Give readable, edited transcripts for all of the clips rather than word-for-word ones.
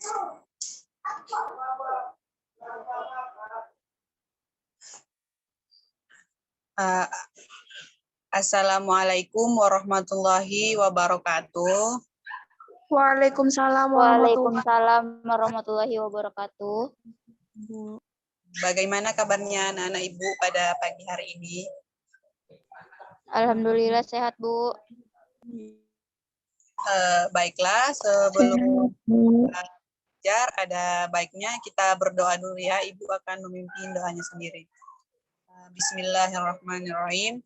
Uh, Assalamualaikum warahmatullahi wabarakatuh. Waalaikumsalam warahmatullahi wabarakatuh. Bagaimana kabarnya anak-anak Ibu pada pagi hari ini? Alhamdulillah sehat, Bu. Baiklah, sebelum belajar ada baiknya kita berdoa dulu ya. Ibu akan memimpin doanya sendiri. Bismillahirrahmanirrahim.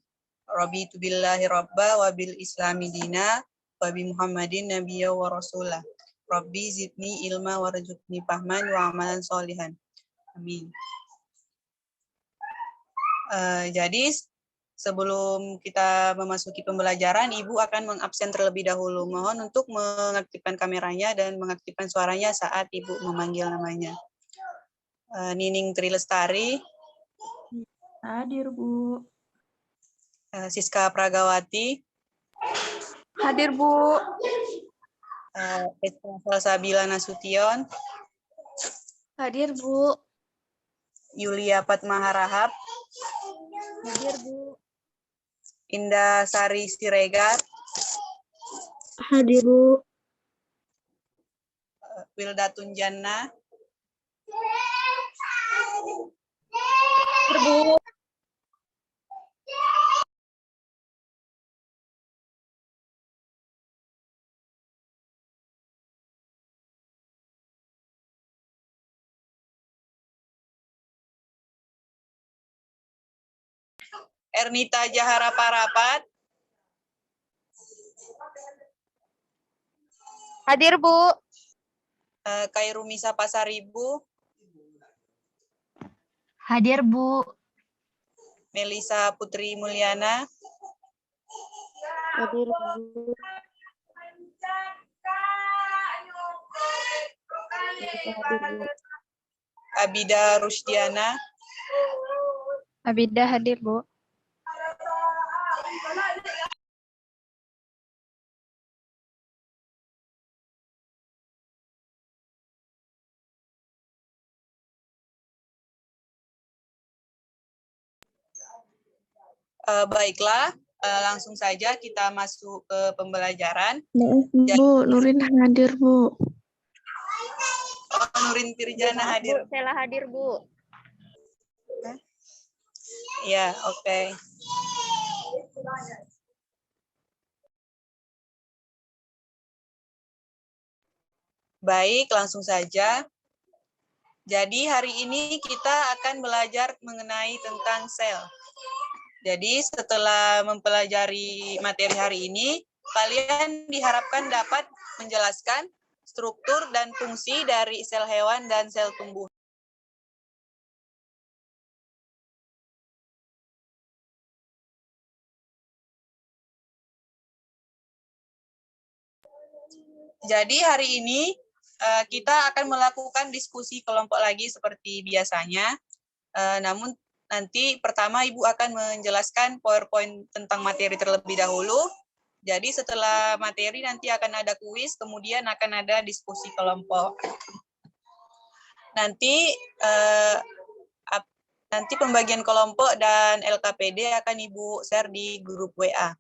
Raditu billahi rabba wa bil islami dina wa bi Muhammadin nabiyya wa rasulah. Rabbi zidni ilma warzuqni fahman wa amalan sholihan. Amin. Jadi sebelum kita memasuki pembelajaran, Ibu akan mengabsen terlebih dahulu. Mohon untuk mengaktifkan kameranya dan mengaktifkan suaranya saat Ibu memanggil namanya. Nining Tri Lestari. Hadir, Bu. Siska Pragawati. Hadir, Bu. Salsabila Nasution. Hadir, Bu. Yulia Patmaharahap. Hadir, Bu. Indah Sari Siregar. Hadir, Bu. Wilda Tunjana. Hadir, Bu. Ernita Jahara Parapat. Hadir, Bu. Kairumisa Pasaribu. Hadir, Bu. Melisa Putri Mulyana. Hadir, Bu. Abida Rusdiana. Abida hadir, Bu. Baiklah, langsung saja kita masuk ke pembelajaran. Maaf, Bu. Nurin hadir, Bu. Nurin Tirjana hadir. Bu, Sela hadir, Bu. Ya, oke. Baik, langsung saja. Jadi hari ini kita akan belajar mengenai tentang sel. Jadi setelah mempelajari materi hari ini, kalian diharapkan dapat menjelaskan struktur dan fungsi dari sel hewan dan sel tumbuhan. Jadi hari ini kita akan melakukan diskusi kelompok lagi seperti biasanya. Namun nanti pertama Ibu akan menjelaskan PowerPoint tentang materi terlebih dahulu. Jadi setelah materi nanti akan ada kuis, kemudian akan ada diskusi kelompok. Nanti pembagian kelompok dan LKPD akan Ibu share di grup WA.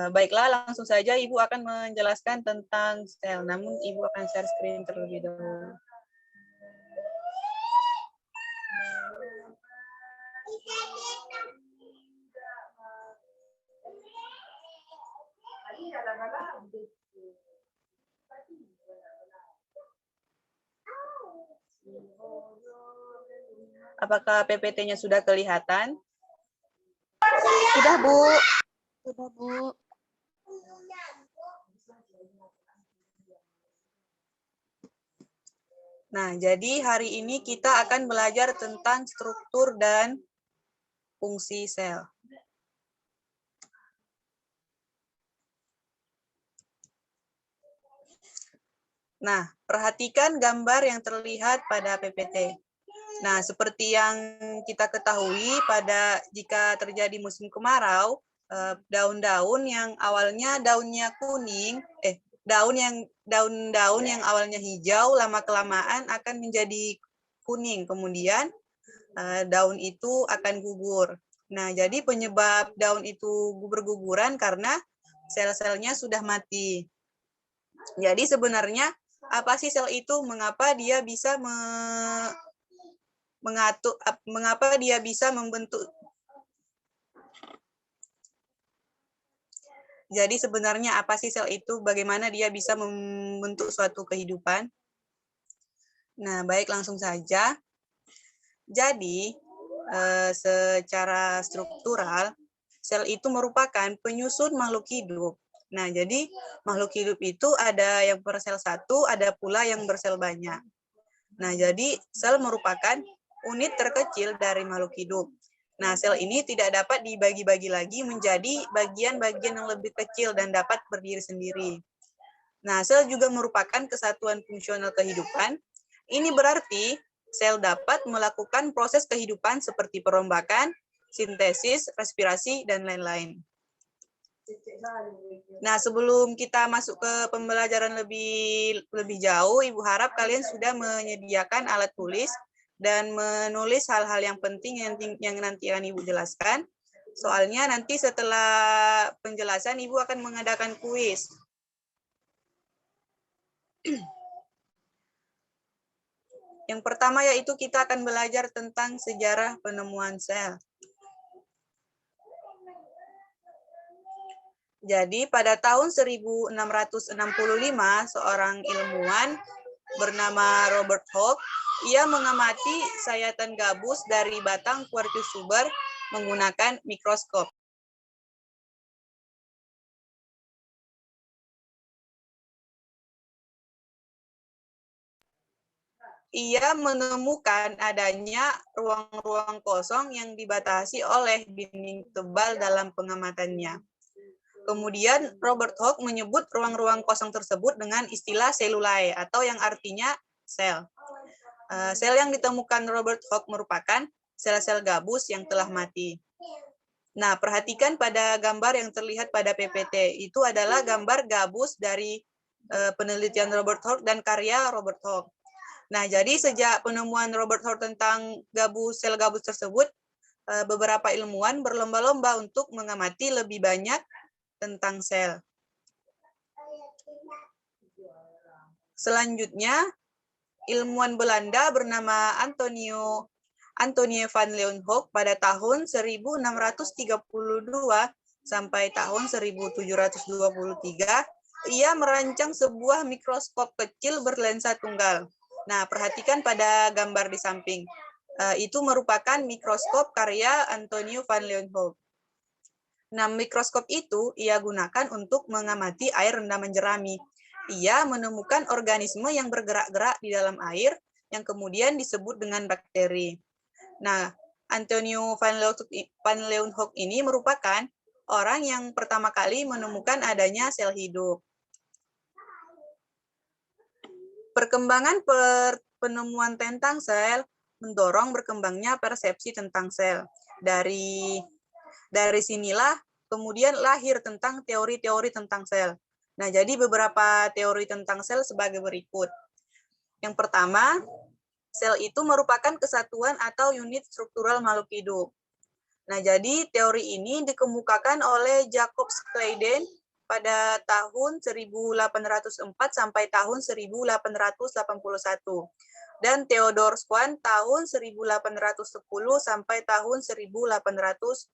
Baiklah, langsung saja Ibu akan menjelaskan tentang sel. Namun Ibu akan share screen terlebih dahulu. Apakah PPT-nya sudah kelihatan? Sudah, Bu. Sudah, Bu. Nah, jadi hari ini kita akan belajar tentang struktur dan fungsi sel. Nah, perhatikan gambar yang terlihat pada PPT. Nah, seperti yang kita ketahui, jika terjadi musim kemarau, daun-daun yang awalnya daunnya kuning, daun-daun yang awalnya hijau lama-kelamaan akan menjadi kuning, kemudian daun itu akan gugur. Nah, jadi penyebab daun itu berguguran karena sel-selnya sudah mati. Jadi sebenarnya apa sih sel itu? Mengapa dia bisa mengapa dia bisa membentuk? Jadi sebenarnya apa sih sel itu? Bagaimana dia bisa membentuk suatu kehidupan? Nah, baik, langsung saja. Jadi, secara struktural, sel itu merupakan penyusun makhluk hidup. Nah, jadi makhluk hidup itu ada yang bersel satu, ada pula yang bersel banyak. Nah, jadi sel merupakan unit terkecil dari makhluk hidup. Nah, sel ini tidak dapat dibagi-bagi lagi menjadi bagian-bagian yang lebih kecil dan dapat berdiri sendiri. Nah, sel juga merupakan kesatuan fungsional kehidupan. Ini berarti sel dapat melakukan proses kehidupan seperti perombakan, sintesis, respirasi, dan lain-lain. Nah, sebelum kita masuk ke pembelajaran lebih jauh, Ibu harap kalian sudah menyediakan alat tulis dan menulis hal-hal yang penting yang nanti akan Ibu jelaskan. Soalnya nanti setelah penjelasan, Ibu akan mengadakan kuis. Yang pertama yaitu kita akan belajar tentang sejarah penemuan sel. Jadi pada tahun 1665, seorang ilmuwan bernama Robert Hooke, ia mengamati sayatan gabus dari batang Quercus tuber menggunakan mikroskop. Ia menemukan adanya ruang-ruang kosong yang dibatasi oleh dinding tebal dalam pengamatannya. Kemudian Robert Hooke menyebut ruang-ruang kosong tersebut dengan istilah selulae atau yang artinya sel. Sel yang ditemukan Robert Hooke merupakan sel-sel gabus yang telah mati. Nah, perhatikan pada gambar yang terlihat pada PPT. Itu adalah gambar gabus dari penelitian Robert Hooke dan karya Robert Hooke. Nah, jadi sejak penemuan Robert Hooke tentang sel gabus tersebut, beberapa ilmuwan berlomba-lomba untuk mengamati lebih banyak tentang sel. Selanjutnya, ilmuwan Belanda bernama Antonie van Leeuwenhoek pada tahun 1632 sampai tahun 1723, ia merancang sebuah mikroskop kecil berlensa tunggal. Nah, perhatikan pada gambar di samping. Itu merupakan mikroskop karya Antonie van Leeuwenhoek. Nah, mikroskop itu ia gunakan untuk mengamati air rendaman jerami. Ia menemukan organisme yang bergerak-gerak di dalam air yang kemudian disebut dengan bakteri. Nah, Antonie van Leeuwenhoek ini merupakan orang yang pertama kali menemukan adanya sel hidup. Perkembangan penemuan tentang sel mendorong berkembangnya persepsi tentang sel. Dari sinilah kemudian lahir tentang teori-teori tentang sel. Nah, jadi beberapa teori tentang sel sebagai berikut. Yang pertama, sel itu merupakan kesatuan atau unit struktural makhluk hidup. Nah, jadi teori ini dikemukakan oleh Jacob Schleiden pada tahun 1804 sampai tahun 1881. Dan Theodor Schwann tahun 1810 sampai tahun 1822.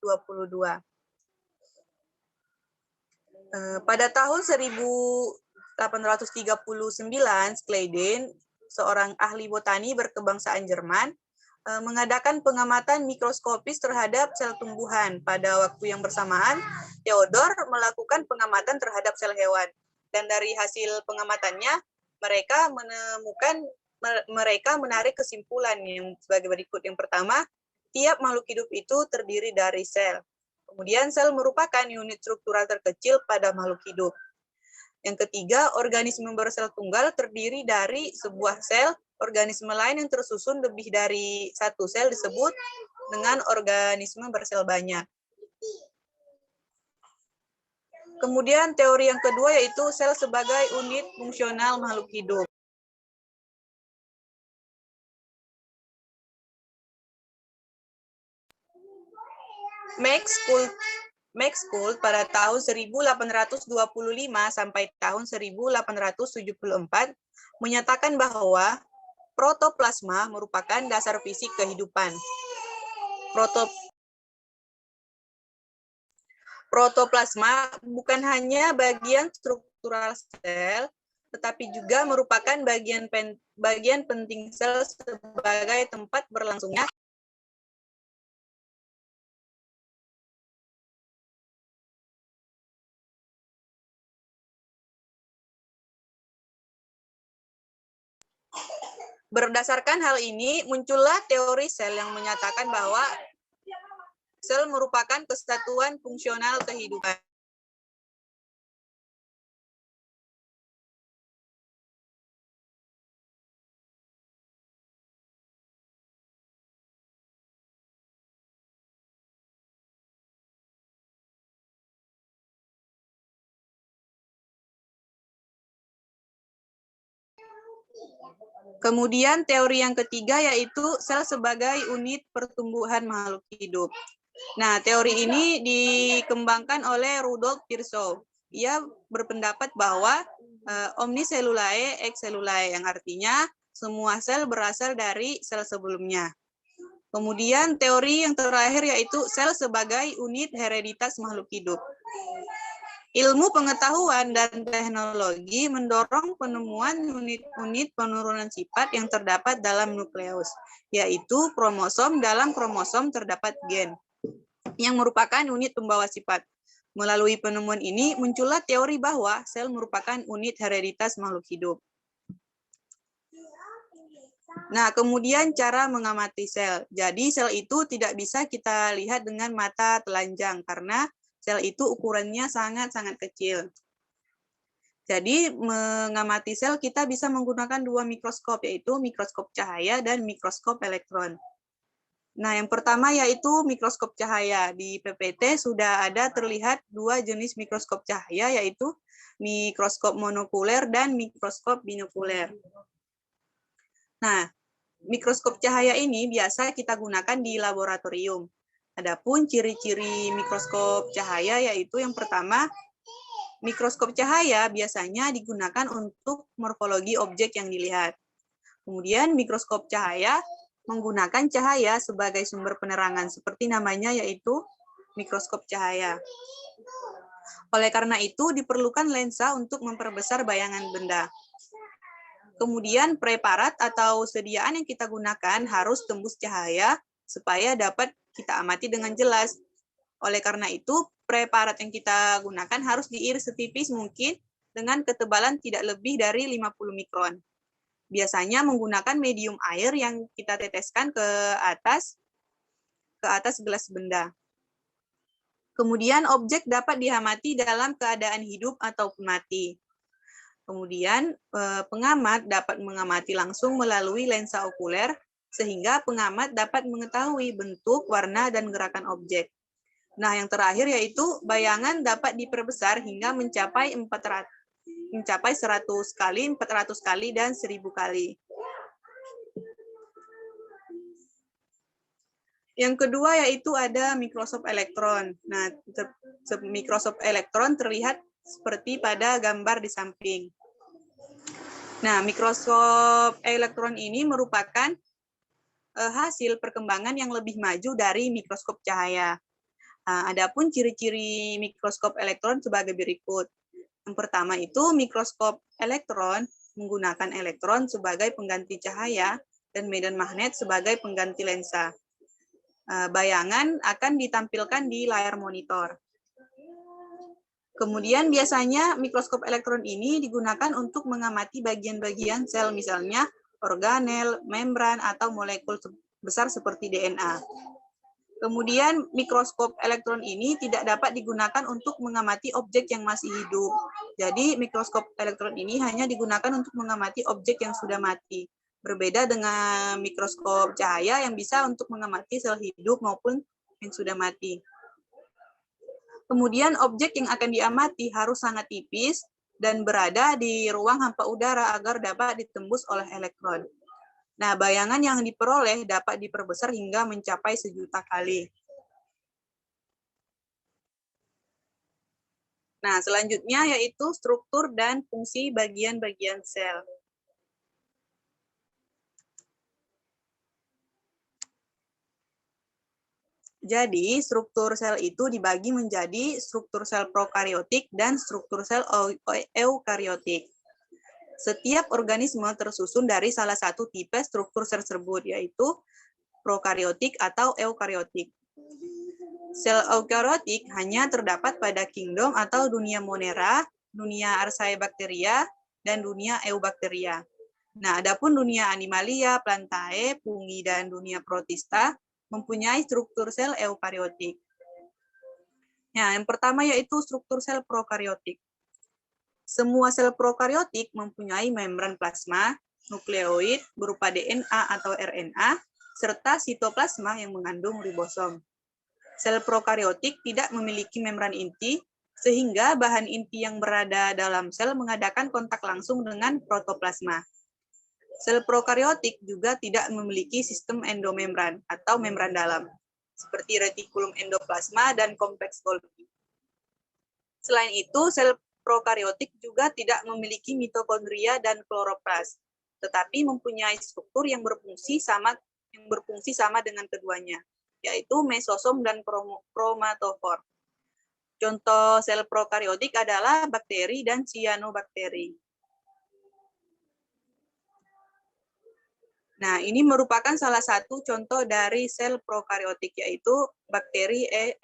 Pada tahun 1839, Schleiden, seorang ahli botani berkebangsaan Jerman, mengadakan pengamatan mikroskopis terhadap sel tumbuhan. Pada waktu yang bersamaan, Theodor melakukan pengamatan terhadap sel hewan. Dan dari hasil pengamatannya, mereka menarik kesimpulan yang sebagai berikut. Yang pertama, tiap makhluk hidup itu terdiri dari sel. Kemudian sel merupakan unit struktural terkecil pada makhluk hidup. Yang ketiga, organisme bersel tunggal terdiri dari sebuah sel. Organisme lain yang tersusun lebih dari satu sel disebut dengan organisme bersel banyak. Kemudian teori yang kedua yaitu sel sebagai unit fungsional makhluk hidup. Max Colt pada tahun 1825 sampai tahun 1874 menyatakan bahwa protoplasma merupakan dasar fisik kehidupan. Protoplasma bukan hanya bagian struktural sel, tetapi juga merupakan bagian penting sel sebagai tempat berlangsungnya Berdasarkan hal ini, muncullah teori sel yang menyatakan bahwa sel merupakan kesatuan fungsional kehidupan. Kemudian teori yang ketiga yaitu sel sebagai unit pertumbuhan makhluk hidup. Nah, teori ini dikembangkan oleh Rudolf Virchow. Ia berpendapat bahwa omnicellular ex cellulae, yang artinya semua sel berasal dari sel sebelumnya. Kemudian teori yang terakhir yaitu sel sebagai unit hereditas makhluk hidup. Ilmu pengetahuan dan teknologi mendorong penemuan unit-unit penurunan sifat yang terdapat dalam nukleus, yaitu kromosom. Dalam kromosom terdapat gen, yang merupakan unit pembawa sifat. Melalui penemuan ini, muncullah teori bahwa sel merupakan unit hereditas makhluk hidup. Nah, kemudian cara mengamati sel. Jadi, sel itu tidak bisa kita lihat dengan mata telanjang, karena sel itu ukurannya sangat-sangat kecil. Jadi, mengamati sel kita bisa menggunakan dua mikroskop, yaitu mikroskop cahaya dan mikroskop elektron. Nah, yang pertama yaitu mikroskop cahaya. Di PPT sudah ada terlihat dua jenis mikroskop cahaya, yaitu mikroskop monokuler dan mikroskop binokuler. Nah, mikroskop cahaya ini biasa kita gunakan di laboratorium. Adapun ciri-ciri mikroskop cahaya yaitu yang pertama, mikroskop cahaya biasanya digunakan untuk morfologi objek yang dilihat. Kemudian mikroskop cahaya menggunakan cahaya sebagai sumber penerangan, seperti namanya yaitu mikroskop cahaya. Oleh karena itu diperlukan lensa untuk memperbesar bayangan benda. Kemudian preparat atau sediaan yang kita gunakan harus tembus cahaya supaya dapat kita amati dengan jelas. Oleh karena itu, preparat yang kita gunakan harus diiris setipis mungkin dengan ketebalan tidak lebih dari 50 mikron. Biasanya menggunakan medium air yang kita teteskan ke atas gelas benda. Kemudian objek dapat diamati dalam keadaan hidup ataupun mati. Kemudian pengamat dapat mengamati langsung melalui lensa okuler, sehingga pengamat dapat mengetahui bentuk, warna, dan gerakan objek. Nah, yang terakhir yaitu bayangan dapat diperbesar hingga mencapai 100 kali, 400 kali, dan 1000 kali. Yang kedua yaitu ada mikroskop elektron. Nah, mikroskop elektron terlihat seperti pada gambar di samping. Nah, mikroskop elektron ini merupakan hasil perkembangan yang lebih maju dari mikroskop cahaya. Adapun ciri-ciri mikroskop elektron sebagai berikut. Yang pertama itu mikroskop elektron menggunakan elektron sebagai pengganti cahaya dan medan magnet sebagai pengganti lensa. Bayangan akan ditampilkan di layar monitor. Kemudian biasanya mikroskop elektron ini digunakan untuk mengamati bagian-bagian sel, misalnya organel, membran, atau molekul besar seperti DNA. Kemudian mikroskop elektron ini tidak dapat digunakan untuk mengamati objek yang masih hidup. Jadi mikroskop elektron ini hanya digunakan untuk mengamati objek yang sudah mati. Berbeda dengan mikroskop cahaya yang bisa untuk mengamati sel hidup maupun yang sudah mati. Kemudian objek yang akan diamati harus sangat tipis dan berada di ruang hampa udara agar dapat ditembus oleh elektron. Nah, bayangan yang diperoleh dapat diperbesar hingga mencapai 1.000.000 kali. Nah, selanjutnya yaitu struktur dan fungsi bagian-bagian sel. Jadi, struktur sel itu dibagi menjadi struktur sel prokariotik dan struktur sel eukariotik. Setiap organisme tersusun dari salah satu tipe struktur sel tersebut, yaitu prokariotik atau eukariotik. Sel eukariotik hanya terdapat pada kingdom atau dunia Monera, dunia Archaebacteria, dan dunia Eubacteria. Nah, adapun dunia Animalia, Plantae, Fungi, dan dunia Protista mempunyai struktur sel eukariotik. Nah, yang pertama yaitu struktur sel prokariotik. Semua sel prokariotik mempunyai membran plasma, nukleoid berupa DNA atau RNA, serta sitoplasma yang mengandung ribosom. Sel prokariotik tidak memiliki membran inti, sehingga bahan inti yang berada dalam sel mengadakan kontak langsung dengan protoplasma. Sel prokariotik juga tidak memiliki sistem endomembran atau membran dalam, seperti retikulum endoplasma dan kompleks Golgi. Selain itu, sel prokariotik juga tidak memiliki mitokondria dan kloroplas, tetapi mempunyai struktur yang berfungsi sama dengan keduanya, yaitu mesosom dan kromatofor. Contoh sel prokariotik adalah bakteri dan cyanobacteria. Nah, ini merupakan salah satu contoh dari sel prokariotik, yaitu bakteri E.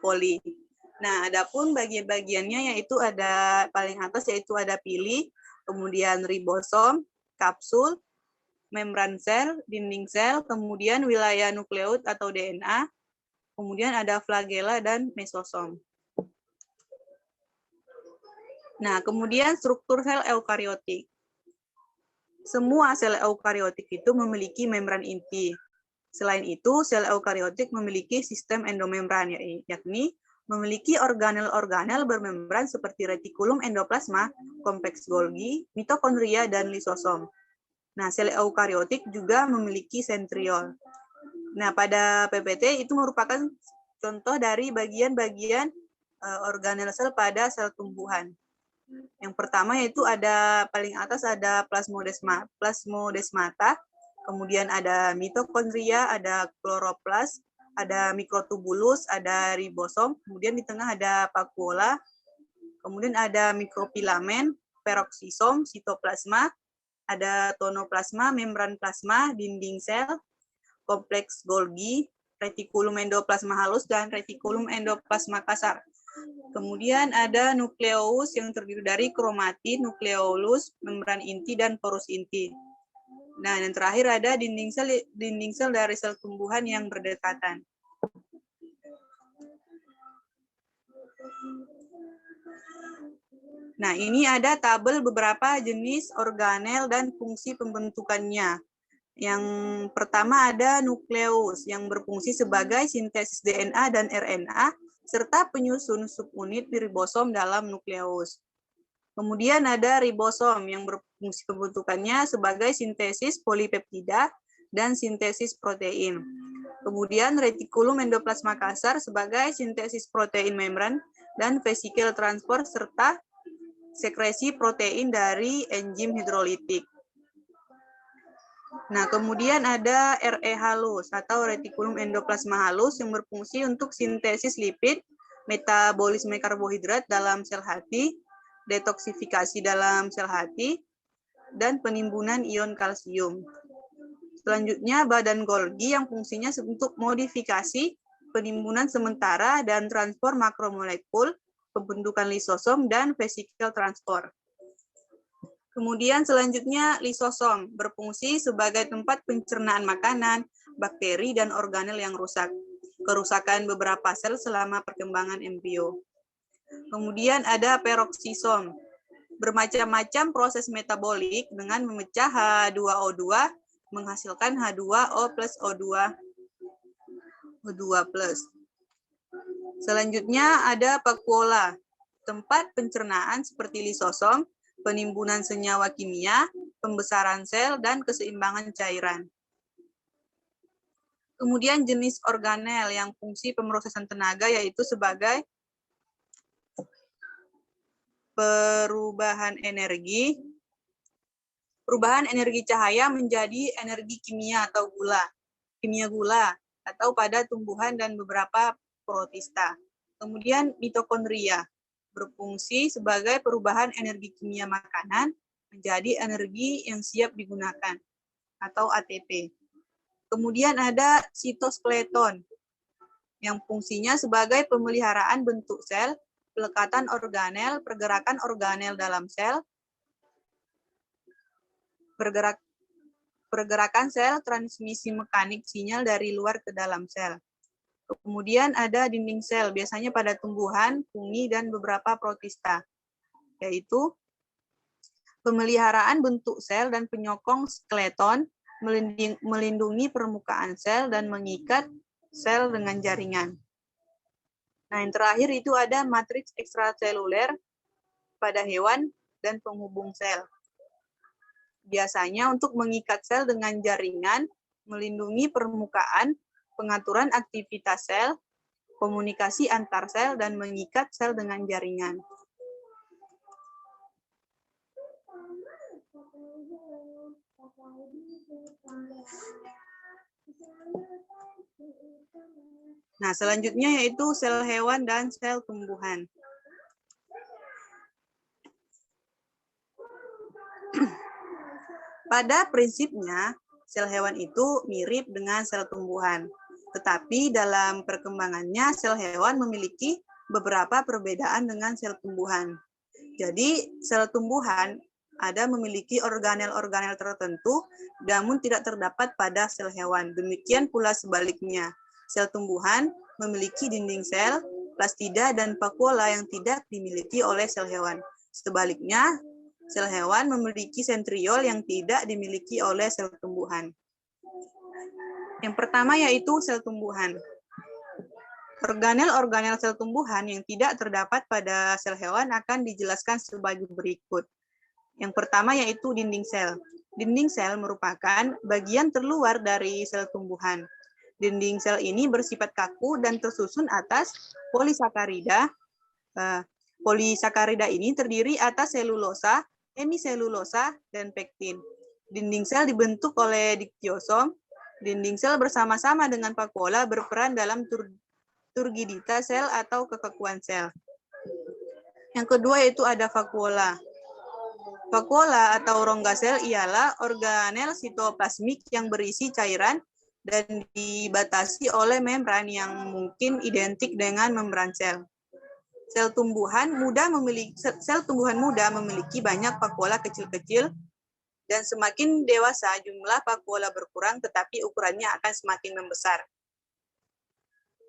coli. Nah, adapun bagian-bagiannya yaitu ada paling atas yaitu ada pili, kemudian ribosom, kapsul, membran sel, dinding sel, kemudian wilayah nukleoid atau DNA, kemudian ada flagela dan mesosom. Nah, kemudian struktur sel eukariotik. Semua sel eukariotik itu memiliki membran inti. Selain itu, sel eukariotik memiliki sistem endomembran, yakni memiliki organel-organel bermembran seperti retikulum endoplasma, kompleks Golgi, mitokondria, dan lisosom. Nah, sel eukariotik juga memiliki sentriol. Nah, pada PPT itu merupakan contoh dari bagian-bagian organel sel pada sel tumbuhan. Yang pertama yaitu ada paling atas ada plasmodesmata, kemudian ada mitokondria, ada kloroplas, ada mikrotubulus, ada ribosom, kemudian di tengah ada vakuola, kemudian ada mikrofilamen, peroksisom, sitoplasma, ada tonoplasma, membran plasma, dinding sel, kompleks Golgi, retikulum endoplasma halus, dan retikulum endoplasma kasar. Kemudian ada nukleus yang terdiri dari kromatin, nukleolus, membran inti, dan porus inti. Nah, yang terakhir ada dinding sel dari sel tumbuhan yang berdekatan. Nah, ini ada tabel beberapa jenis organel dan fungsi pembentukannya. Yang pertama ada nukleus yang berfungsi sebagai sintesis DNA dan RNA, serta penyusun subunit ribosom dalam nukleus. Kemudian ada ribosom yang berfungsi pembentukannya sebagai sintesis polipeptida dan sintesis protein. Kemudian retikulum endoplasma kasar sebagai sintesis protein membran dan vesikel transport serta sekresi protein dari enzim hidrolitik. Nah, kemudian ada RE halus atau retikulum endoplasma halus yang berfungsi untuk sintesis lipid, metabolisme karbohidrat dalam sel hati, detoksifikasi dalam sel hati, dan penimbunan ion kalsium. Selanjutnya, badan Golgi yang fungsinya untuk modifikasi, penimbunan sementara, dan transport makromolekul, pembentukan lisosom, dan vesikel transport. Kemudian selanjutnya lisosom berfungsi sebagai tempat pencernaan makanan, bakteri, dan organel yang rusak. Kerusakan beberapa sel selama perkembangan embrio. Kemudian ada peroksisom. Bermacam-macam proses metabolik dengan memecah H2O2 menghasilkan H2O plus O2 plus. Selanjutnya ada vakuola, tempat pencernaan seperti lisosom, penimbunan senyawa kimia, pembesaran sel, dan keseimbangan cairan. Kemudian jenis organel yang fungsi pemrosesan tenaga yaitu sebagai perubahan energi cahaya menjadi energi kimia atau kimia gula atau pada tumbuhan dan beberapa protista. Kemudian mitokondria berfungsi sebagai perubahan energi kimia makanan menjadi energi yang siap digunakan atau ATP. Kemudian ada sitoskeleton yang fungsinya sebagai pemeliharaan bentuk sel, pelekatan organel, pergerakan organel dalam sel, pergerakan sel, transmisi mekanik sinyal dari luar ke dalam sel. Kemudian ada dinding sel, biasanya pada tumbuhan, fungi, dan beberapa protista, yaitu pemeliharaan bentuk sel dan penyokong skeleton, melindungi permukaan sel, dan mengikat sel dengan jaringan. Nah, yang terakhir itu ada matriks ekstraseluler pada hewan dan penghubung sel. Biasanya untuk mengikat sel dengan jaringan, melindungi permukaan, pengaturan aktivitas sel, komunikasi antar sel, dan mengikat sel dengan jaringan. Nah, selanjutnya yaitu sel hewan dan sel tumbuhan. Pada prinsipnya, sel hewan itu mirip dengan sel tumbuhan. Tetapi dalam perkembangannya, sel hewan memiliki beberapa perbedaan dengan sel tumbuhan. Jadi, sel tumbuhan memiliki organel-organel tertentu, namun tidak terdapat pada sel hewan. Demikian pula sebaliknya. Sel tumbuhan memiliki dinding sel, plastida, dan vakuola yang tidak dimiliki oleh sel hewan. Sebaliknya, sel hewan memiliki sentriol yang tidak dimiliki oleh sel tumbuhan. Yang pertama yaitu sel tumbuhan. Organel-organel sel tumbuhan yang tidak terdapat pada sel hewan akan dijelaskan sebagai berikut. Yang pertama yaitu dinding sel. Dinding sel merupakan bagian terluar dari sel tumbuhan. Dinding sel ini bersifat kaku dan tersusun atas polisakarida. Polisakarida ini terdiri atas selulosa, hemiselulosa, dan pektin. Dinding sel dibentuk oleh diktiosom. Dinding sel bersama-sama dengan vakuola berperan dalam turgidita sel atau kekakuan sel. Yang kedua yaitu ada vakuola. Vakuola atau rongga sel ialah organel sitoplasmik yang berisi cairan dan dibatasi oleh membran yang mungkin identik dengan membran sel. Sel tumbuhan muda memiliki banyak vakuola kecil-kecil dan semakin dewasa jumlah vakuola berkurang tetapi ukurannya akan semakin membesar.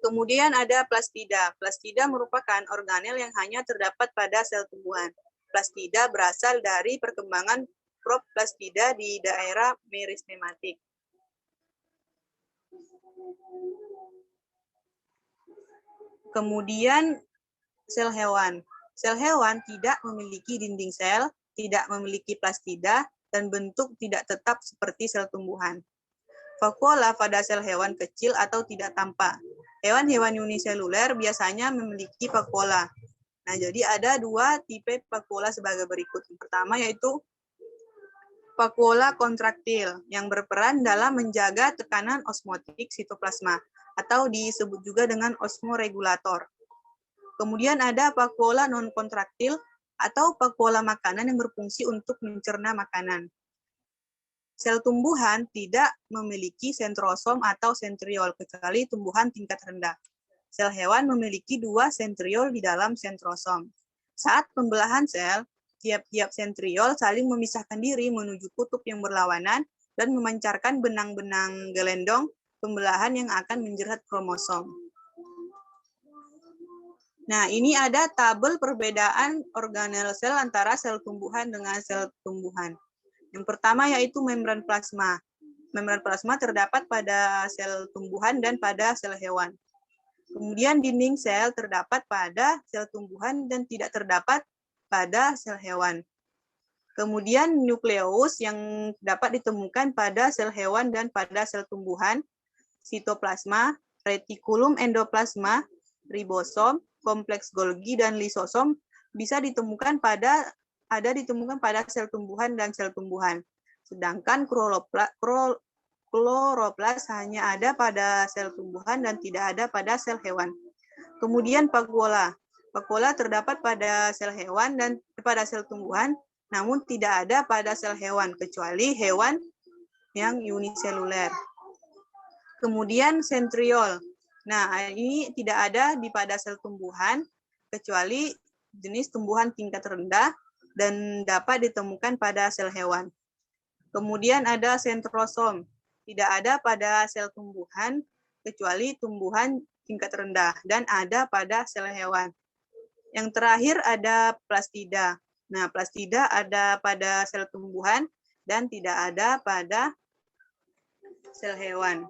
Kemudian ada plastida. Plastida merupakan organel yang hanya terdapat pada sel tumbuhan. Plastida berasal dari perkembangan proplastida di daerah meristematik. Kemudian sel hewan. Sel hewan tidak memiliki dinding sel, tidak memiliki plastida, dan bentuk tidak tetap seperti sel tumbuhan. Vakuola pada sel hewan kecil atau tidak tampak. Hewan-hewan uniseluler biasanya memiliki vakuola. Nah, jadi ada dua tipe vakuola sebagai berikut. Yang pertama yaitu vakuola kontraktil yang berperan dalam menjaga tekanan osmotik sitoplasma atau disebut juga dengan osmoregulator. Kemudian ada vakuola non-kontraktil atau vakuola makanan yang berfungsi untuk mencerna makanan. Sel tumbuhan tidak memiliki sentrosom atau sentriol kecuali tumbuhan tingkat rendah. Sel hewan memiliki dua sentriol di dalam sentrosom. Saat pembelahan sel, tiap-tiap sentriol saling memisahkan diri menuju kutub yang berlawanan dan memancarkan benang-benang gelendong pembelahan yang akan menjerat kromosom. Nah, ini ada tabel perbedaan organel sel antara sel tumbuhan dengan sel tumbuhan. Yang pertama yaitu membran plasma. Membran plasma terdapat pada sel tumbuhan dan pada sel hewan. Kemudian dinding sel terdapat pada sel tumbuhan dan tidak terdapat pada sel hewan. Kemudian nukleus yang dapat ditemukan pada sel hewan dan pada sel tumbuhan, sitoplasma, retikulum endoplasma, ribosom, kompleks Golgi dan lisosom bisa ditemukan pada sel tumbuhan dan sel tumbuhan. Sedangkan kloroplas hanya ada pada sel tumbuhan dan tidak ada pada sel hewan. Kemudian vakuola. Vakuola terdapat pada sel hewan dan pada sel tumbuhan, namun tidak ada pada sel hewan, kecuali hewan yang uniseluler. Kemudian sentriol. Nah, ini tidak ada pada sel tumbuhan, kecuali jenis tumbuhan tingkat rendah dan dapat ditemukan pada sel hewan. Kemudian ada sentrosom. Tidak ada pada sel tumbuhan, kecuali tumbuhan tingkat rendah dan ada pada sel hewan. Yang terakhir ada plastida. Nah, plastida ada pada sel tumbuhan dan tidak ada pada sel hewan.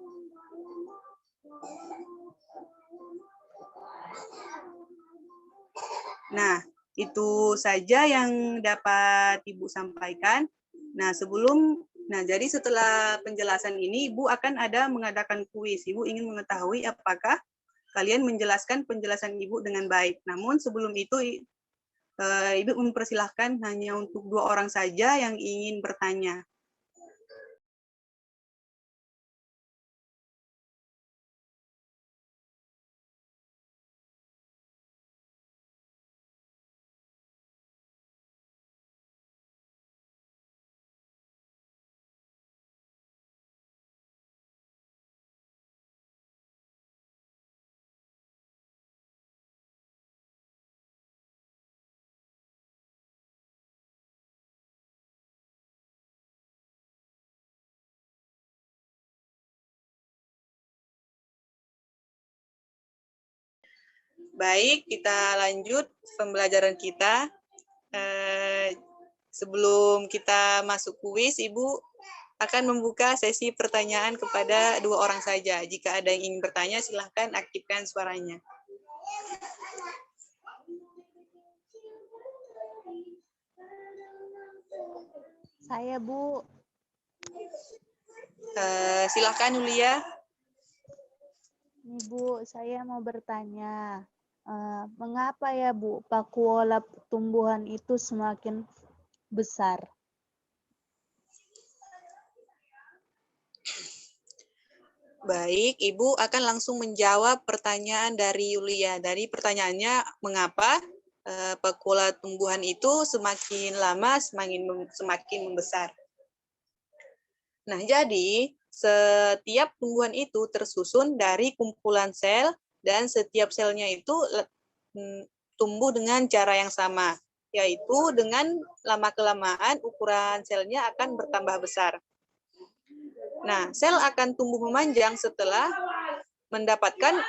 Nah, itu saja yang dapat Ibu sampaikan. Jadi setelah penjelasan ini, Ibu akan mengadakan kuis. Ibu ingin mengetahui apakah kalian menjelaskan penjelasan Ibu dengan baik. Namun sebelum itu, Ibu mempersilahkan hanya untuk 2 orang saja yang ingin bertanya. Baik, kita lanjut pembelajaran kita. Sebelum kita masuk kuis, Ibu akan membuka sesi pertanyaan kepada 2 orang saja. Jika ada yang ingin bertanya, silahkan aktifkan suaranya. Saya, Bu. Silahkan, Yulia. Nih, Bu, saya mau bertanya. Mengapa ya, Bu, vakuola tumbuhan itu semakin besar? Baik, Ibu akan langsung menjawab pertanyaan dari Yulia. Dari pertanyaannya, mengapa vakuola tumbuhan itu semakin lama semakin membesar. Nah, jadi setiap tumbuhan itu tersusun dari kumpulan sel dan setiap selnya itu tumbuh dengan cara yang sama, yaitu dengan lama-kelamaan ukuran selnya akan bertambah besar. Nah, sel akan tumbuh memanjang setelah mendapatkan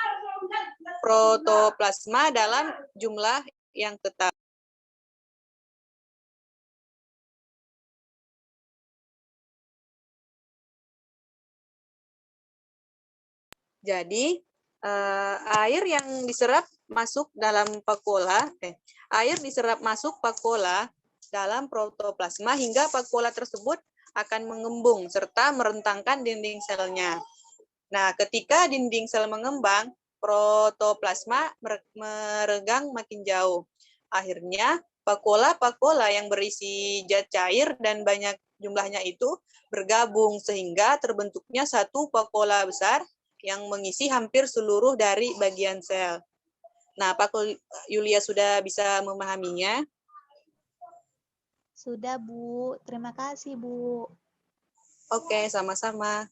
protoplasma dalam jumlah yang tetap. Jadi, air yang diserap masuk dalam vakuola, air diserap masuk vakuola dalam protoplasma hingga vakuola tersebut akan mengembung serta merentangkan dinding selnya. Nah, ketika dinding sel mengembang, protoplasma meregang makin jauh. Akhirnya, vakuola yang berisi zat cair dan banyak jumlahnya itu bergabung sehingga terbentuknya satu vakuola besar yang mengisi hampir seluruh dari bagian sel. Nah, Pak Yulia sudah bisa memahaminya? Sudah, Bu. Terima kasih, Bu. Oke, sama-sama.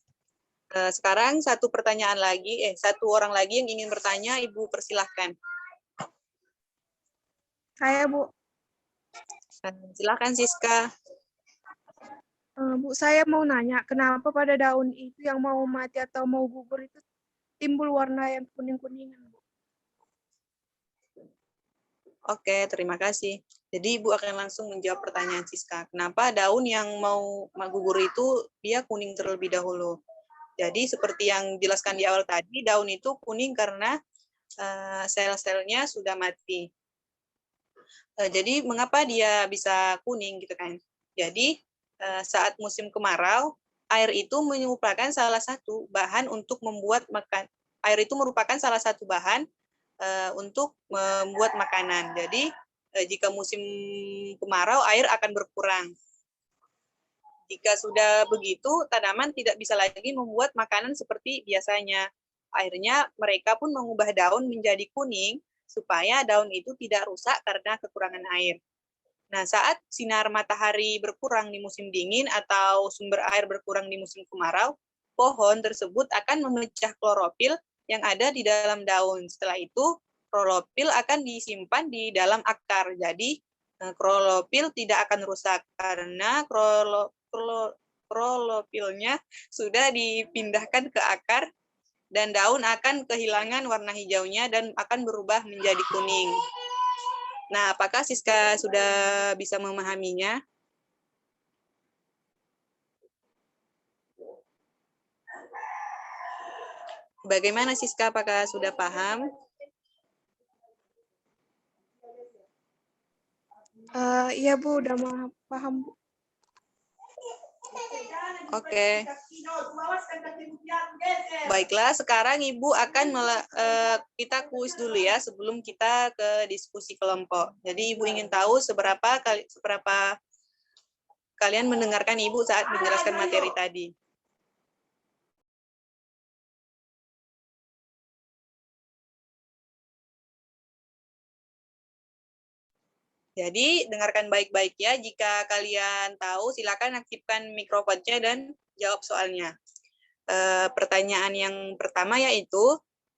Sekarang satu orang lagi yang ingin bertanya, Ibu persilahkan. Saya, Bu. Silakan, Siska. Bu, saya mau nanya, kenapa pada daun itu yang mau mati atau mau gugur itu timbul warna yang kuning-kuningan, Bu? Oke, terima kasih. Jadi Ibu akan langsung menjawab pertanyaan Siska. Kenapa daun yang mau gugur itu dia kuning terlebih dahulu? Jadi seperti yang dijelaskan di awal tadi, daun itu kuning karena sel-selnya sudah mati. Jadi mengapa dia bisa kuning gitu kan? Jadi saat musim kemarau, air itu merupakan salah satu bahan untuk membuat makan. Air itu merupakan salah satu bahan untuk membuat makanan. Jadi jika musim kemarau, air akan berkurang. Jika sudah begitu, tanaman tidak bisa lagi membuat makanan seperti biasanya. Akhirnya mereka pun mengubah daun menjadi kuning supaya daun itu tidak rusak karena kekurangan air. Nah, saat sinar matahari berkurang di musim dingin atau sumber air berkurang di musim kemarau, pohon tersebut akan memecah klorofil yang ada di dalam daun. Setelah itu, klorofil akan disimpan di dalam akar. Jadi, klorofil tidak akan rusak karena klorofilnya sudah dipindahkan ke akar dan daun akan kehilangan warna hijaunya dan akan berubah menjadi kuning. Nah, apakah Siska sudah bisa memahaminya? Bagaimana Siska, apakah sudah paham? Iya Bu, udah paham Bu. Oke. Baiklah, sekarang Ibu akan kita kuis dulu ya sebelum kita ke diskusi kelompok. Jadi Ibu ingin tahu seberapa kalian mendengarkan Ibu saat menjelaskan materi tadi. Jadi dengarkan baik-baik ya. Jika kalian tahu, silakan aktifkan mikrofonnya dan jawab soalnya. Pertanyaan yang pertama yaitu,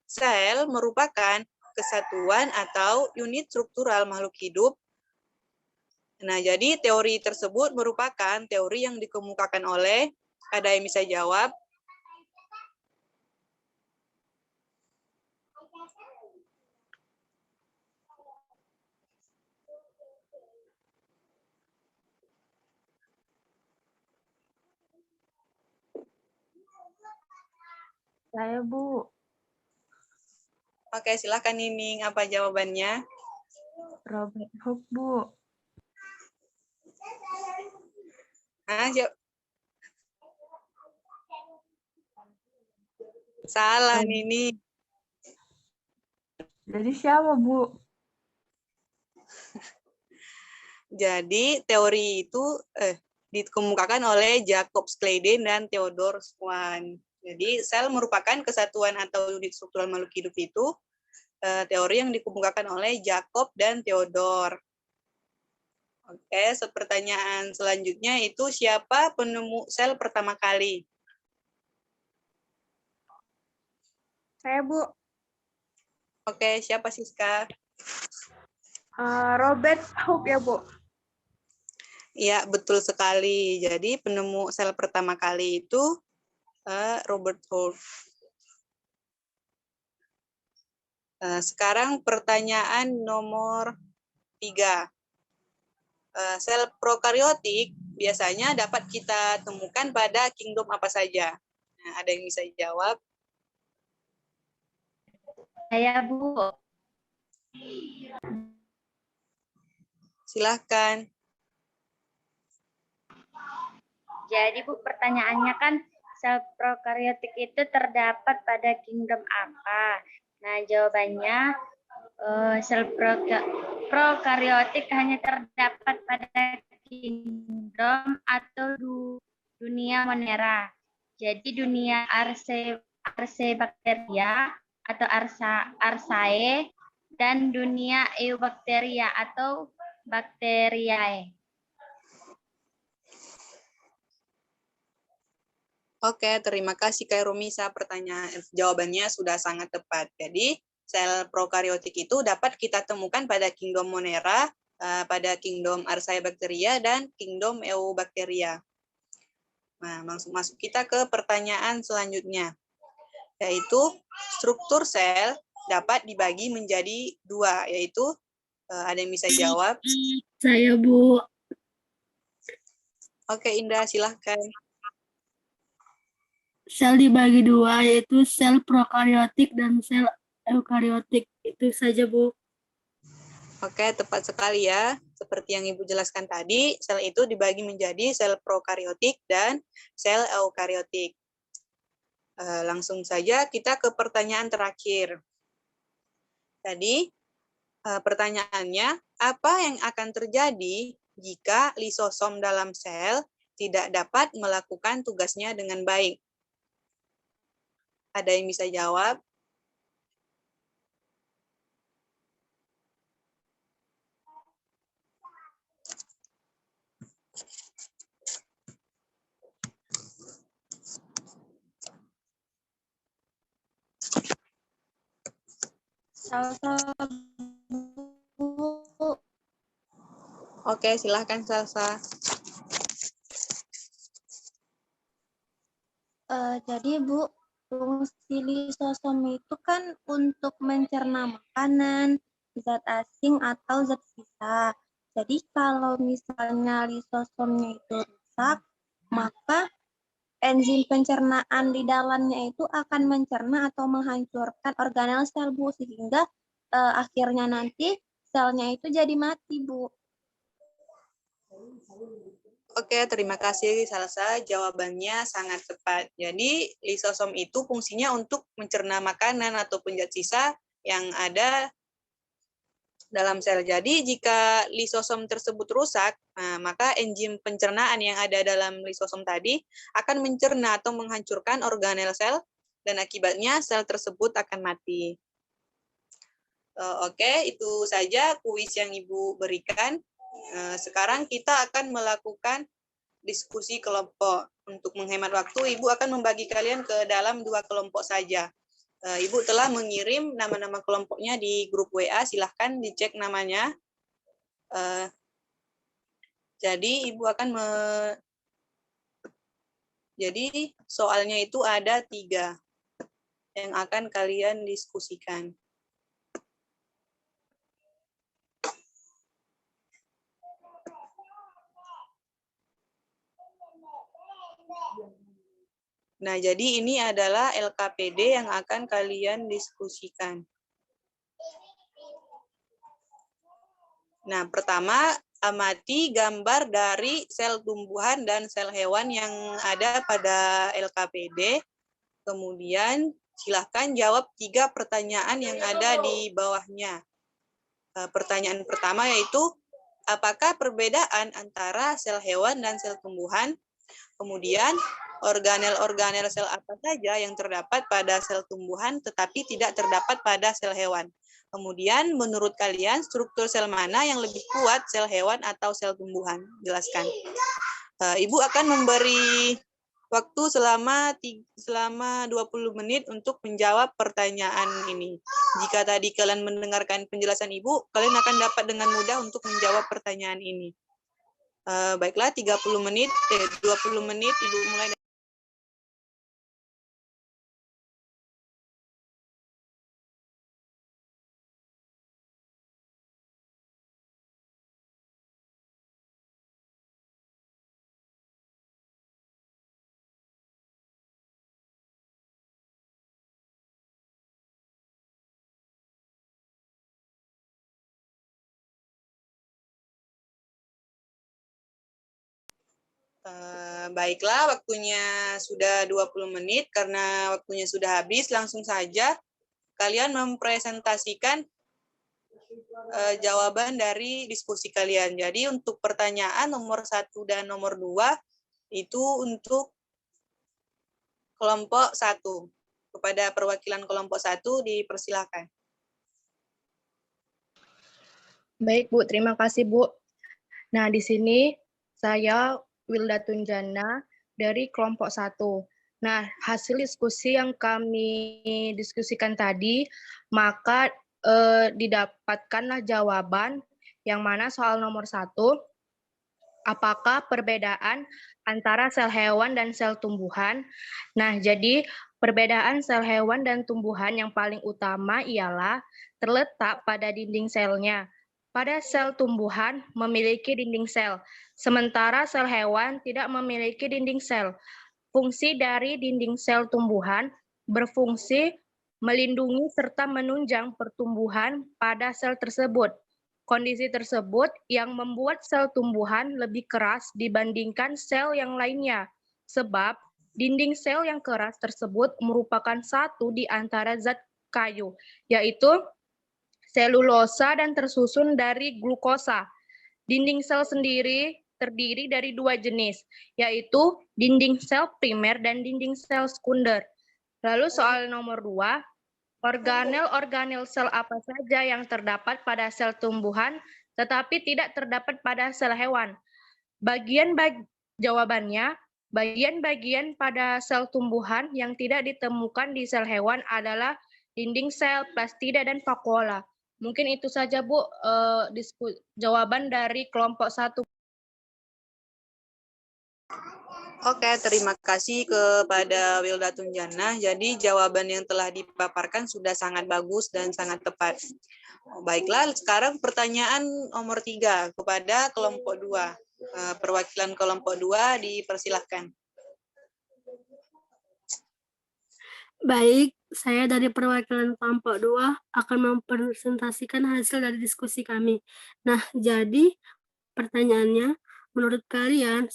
sel merupakan kesatuan atau unit struktural makhluk hidup. Nah, jadi teori tersebut merupakan teori yang dikemukakan oleh, ada yang bisa jawab? Saya, Bu. Oke, silakan Nining. Apa jawabannya? Robert Hooke, Bu. Salah, Nining. Jadi siapa, Bu? Jadi teori itu dikemukakan oleh Jacob Schleiden dan Theodor Schwann. Jadi sel merupakan kesatuan atau unit struktural makhluk hidup itu teori yang dikemukakan oleh Jacob dan Theodor. Oke, pertanyaan selanjutnya itu siapa penemu sel pertama kali? Saya Bu, Oke, siapa Siska? Robert Hooke ya Bu. Ya, betul sekali. Jadi penemu sel pertama kali itu Robert Hooke. Sekarang pertanyaan nomor 3. Sel prokariotik biasanya dapat kita temukan pada kingdom apa saja? Nah, ada yang bisa jawab? Saya, Bu. Silahkan. Jadi, Bu, pertanyaannya kan sel prokariotik itu terdapat pada kingdom apa? Nah, jawabannya sel prokariotik hanya terdapat pada kingdom atau dunia monera. Jadi dunia Archaebacteria atau Archaea dan dunia Eubacteria atau Bacteriae. Oke, terima kasih Kak Rumisa. Jawabannya sudah sangat tepat. Jadi, sel prokariotik itu dapat kita temukan pada kingdom monera, pada kingdom Archaebacteria, dan kingdom Eubacteria. Nah, langsung masuk kita ke pertanyaan selanjutnya, yaitu struktur sel dapat dibagi menjadi 2, yaitu ada yang bisa jawab? Saya, Bu. Oke, Indra, silahkan. Sel dibagi 2, yaitu sel prokariotik dan sel eukariotik. Itu saja, Bu. Oke, tepat sekali ya. Seperti yang Ibu jelaskan tadi, sel itu dibagi menjadi sel prokariotik dan sel eukariotik. Langsung saja kita ke pertanyaan terakhir. Tadi pertanyaannya, apa yang akan terjadi jika lisosom dalam sel tidak dapat melakukan tugasnya dengan baik? Ada yang bisa jawab? Salsa, Bu. Oke, silahkan Salsa. Jadi Bu, fungsi lisosom itu kan untuk mencerna makanan, zat asing atau zat sisa. Jadi kalau misalnya lisosomnya itu rusak, maka enzim pencernaan di dalamnya itu akan mencerna atau menghancurkan organel sel Bu, sehingga akhirnya nanti selnya itu jadi mati Bu. Oke, terima kasih Salsa. Jawabannya sangat tepat. Jadi, lisosom itu fungsinya untuk mencerna makanan ataupun zat sisa yang ada dalam sel. Jadi, jika lisosom tersebut rusak, maka enzim pencernaan yang ada dalam lisosom tadi akan mencerna atau menghancurkan organel sel, dan akibatnya sel tersebut akan mati. Oke, itu saja kuis yang Ibu berikan. Sekarang kita akan melakukan diskusi kelompok. Untuk menghemat waktu, Ibu akan membagi kalian ke dalam 2 kelompok saja. Ibu telah mengirim nama-nama kelompoknya di grup WA, silahkan dicek namanya. Jadi Ibu akan jadi soalnya itu ada 3 yang akan kalian diskusikan. Nah, jadi ini adalah LKPD yang akan kalian diskusikan. Nah, pertama, amati gambar dari sel tumbuhan dan sel hewan yang ada pada LKPD. Kemudian, silahkan jawab 3 pertanyaan yang ada di bawahnya. Pertanyaan pertama yaitu, apakah perbedaan antara sel hewan dan sel tumbuhan? Kemudian, organel-organel sel apa saja yang terdapat pada sel tumbuhan tetapi tidak terdapat pada sel hewan. Kemudian, menurut kalian, struktur sel mana yang lebih kuat, sel hewan atau sel tumbuhan? Jelaskan. Ibu akan memberi waktu selama 20 menit untuk menjawab pertanyaan ini. Jika tadi kalian mendengarkan penjelasan Ibu, kalian akan dapat dengan mudah untuk menjawab pertanyaan ini. Baiklah, 20 menit Ibu mulai. Baiklah, waktunya sudah 20 menit. Karena waktunya sudah habis, langsung saja kalian mempresentasikan jawaban dari diskusi kalian. Jadi untuk pertanyaan nomor 1 dan nomor 2 itu untuk kelompok 1. Kepada perwakilan kelompok 1 dipersilakan. Baik, Bu. Terima kasih, Bu. Nah, di sini saya Wilda Tunjana dari kelompok 1. Nah, hasil diskusi yang kami diskusikan tadi, maka didapatkanlah jawaban yang mana soal nomor 1, apakah perbedaan antara sel hewan dan sel tumbuhan? Nah, jadi perbedaan sel hewan dan tumbuhan yang paling utama ialah terletak pada dinding selnya. Pada sel tumbuhan memiliki dinding sel, sementara sel hewan tidak memiliki dinding sel. Fungsi dari dinding sel tumbuhan berfungsi melindungi serta menunjang pertumbuhan pada sel tersebut. Kondisi tersebut yang membuat sel tumbuhan lebih keras dibandingkan sel yang lainnya, sebab dinding sel yang keras tersebut merupakan satu di antara zat kayu, yaitu selulosa dan tersusun dari glukosa. Dinding sel sendiri terdiri dari dua jenis, yaitu dinding sel primer dan dinding sel sekunder. Lalu soal nomor 2, organel-organel sel apa saja yang terdapat pada sel tumbuhan tetapi tidak terdapat pada sel hewan? Jawabannya, bagian-bagian pada sel tumbuhan yang tidak ditemukan di sel hewan adalah dinding sel, plastida, dan vakuola. Mungkin itu saja, Bu, jawaban dari kelompok 1. Oke, terima kasih kepada Wildatun Jannah. Jadi jawaban yang telah dipaparkan sudah sangat bagus dan sangat tepat. Baiklah, sekarang pertanyaan nomor 3 kepada kelompok 2. Perwakilan kelompok 2 dipersilahkan. Baik, saya dari perwakilan kelompok 2 akan mempresentasikan hasil dari diskusi kami. Nah, jadi pertanyaannya, menurut kalian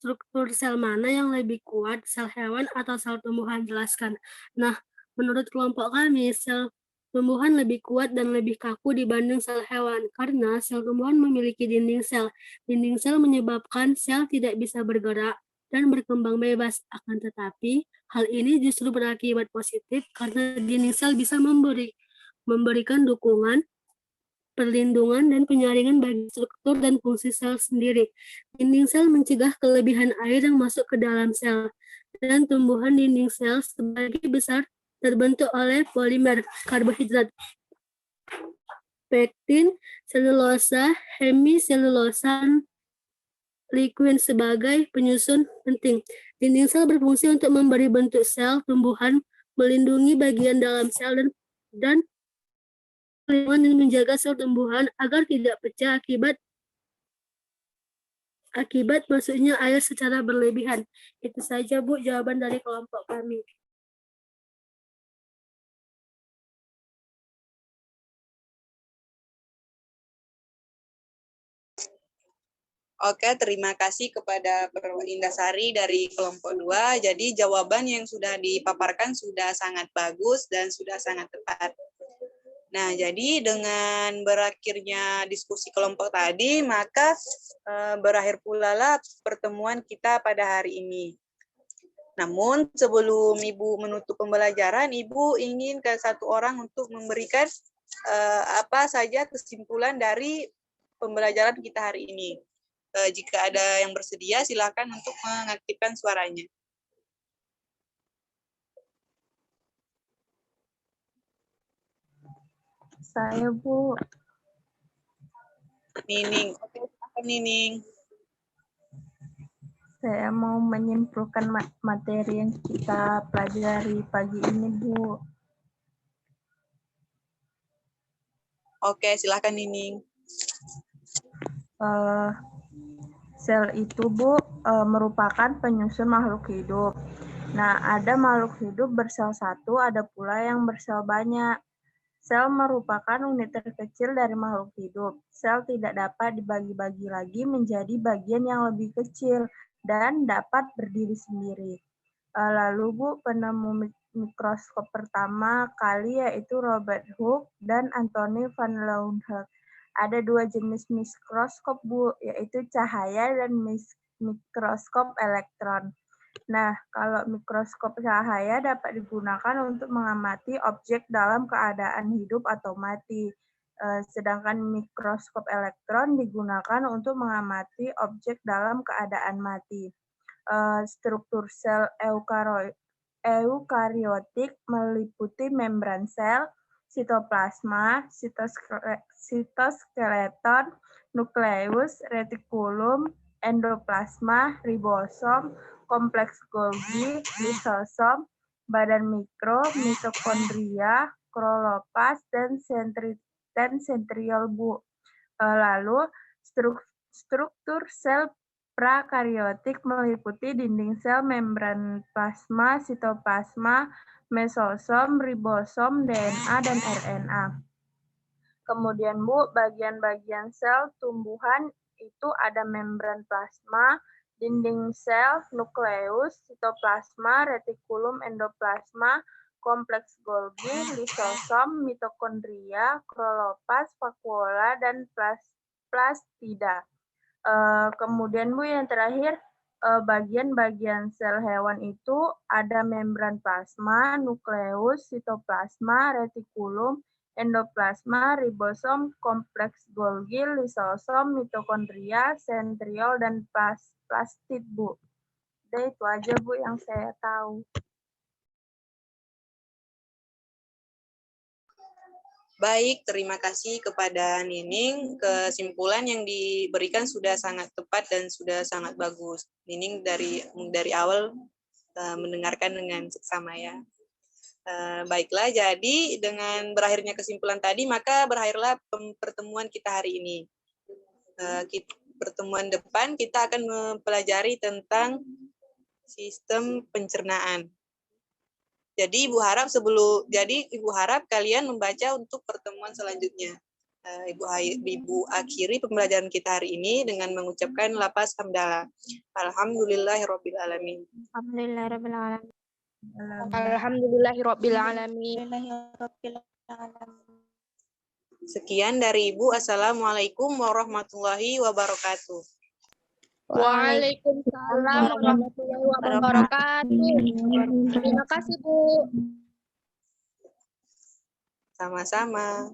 struktur sel mana yang lebih kuat, sel hewan atau sel tumbuhan? Jelaskan. Nah, menurut kelompok kami, sel tumbuhan lebih kuat dan lebih kaku dibanding sel hewan, karena sel tumbuhan memiliki dinding sel. Dinding sel menyebabkan sel tidak bisa bergerak dan berkembang bebas. Akan tetapi, hal ini justru berakibat positif karena dinding sel bisa memberikan dukungan, perlindungan, dan penyaringan bagi struktur dan fungsi sel sendiri. Dinding sel mencegah kelebihan air yang masuk ke dalam sel, dan tumbuhan dinding sel sebagai besar terbentuk oleh polimer karbohidrat, pektin, selulosa, hemiselulosa, likuin sebagai penyusun penting. Dinding sel berfungsi untuk memberi bentuk sel tumbuhan, melindungi bagian dalam sel, dan menjaga sel tumbuhan agar tidak pecah akibat masuknya air secara berlebihan. Itu saja, Bu, jawaban dari kelompok kami. Oke, terima kasih kepada Perwa Indasari dari kelompok 2. Jadi jawaban yang sudah dipaparkan sudah sangat bagus dan sudah sangat tepat. Nah, jadi dengan berakhirnya diskusi kelompok tadi, maka berakhir pula lah pertemuan kita pada hari ini. Namun sebelum Ibu menutup pembelajaran, Ibu ingin ke satu orang untuk memberikan apa saja kesimpulan dari pembelajaran kita hari ini. Jika ada yang bersedia, silakan untuk mengaktifkan suaranya. Saya, Bu. Nining. Oke, silakan Nining. Saya mau menyimpulkan materi yang kita pelajari pagi ini, Bu. Oke, silakan Nining. Sel itu, Bu, merupakan penyusun makhluk hidup. Nah, ada makhluk hidup bersel satu, ada pula yang bersel banyak. Sel merupakan unit terkecil dari makhluk hidup. Sel tidak dapat dibagi-bagi lagi menjadi bagian yang lebih kecil dan dapat berdiri sendiri. Lalu, Bu, penemu mikroskop pertama kali yaitu Robert Hooke dan Anthony van Leeuwenhoek. Ada dua jenis mikroskop, Bu, yaitu cahaya dan mikroskop elektron. Nah, kalau mikroskop cahaya dapat digunakan untuk mengamati objek dalam keadaan hidup atau mati. Sedangkan mikroskop elektron digunakan untuk mengamati objek dalam keadaan mati. Struktur sel eukariotik meliputi membran sel, sitoplasma, sitoskeleton, nukleus, retikulum, endoplasma, ribosom, kompleks Golgi, lisosom, badan mikro, mitokondria, kloroplast, dan sentriol, Bu. Lalu struktur sel prakaryotik meliputi dinding sel, membran plasma, sitoplasma, mesosom, ribosom, DNA, dan RNA. Kemudian Bu, bagian-bagian sel tumbuhan itu ada membran plasma, dinding sel, nukleus, sitoplasma, retikulum, endoplasma, kompleks Golgi, lisosom, mitokondria, kloroplast, vakuola, dan plastida. Kemudian Bu, yang terakhir, bagian-bagian sel hewan itu ada membran plasma, nukleus, sitoplasma, retikulum, endoplasma, ribosom, kompleks Golgi, lisosom, mitokondria, sentriol, dan plastid, Bu. Udah itu aja, Bu, yang saya tahu. Baik, terima kasih kepada Nining. Kesimpulan yang diberikan sudah sangat tepat dan sudah sangat bagus. Nining dari awal mendengarkan dengan seksama ya. Baiklah, jadi dengan berakhirnya kesimpulan tadi, maka berakhirlah pertemuan kita hari ini. Pertemuan depan kita akan mempelajari tentang sistem pencernaan. Jadi Ibu harap kalian membaca untuk pertemuan selanjutnya. Ibu akhiri pembelajaran kita hari ini dengan mengucapkan lafaz hamdalah. Alhamdulillahirabbil alamin. Alhamdulillahirabbil alamin. Alhamdulillahirabbil alamin. Sekian dari Ibu. Assalamualaikum warahmatullahi wabarakatuh. Waalaikumsalam warahmatullahi wabarakatuh. Terima kasih, Bu. Sama-sama.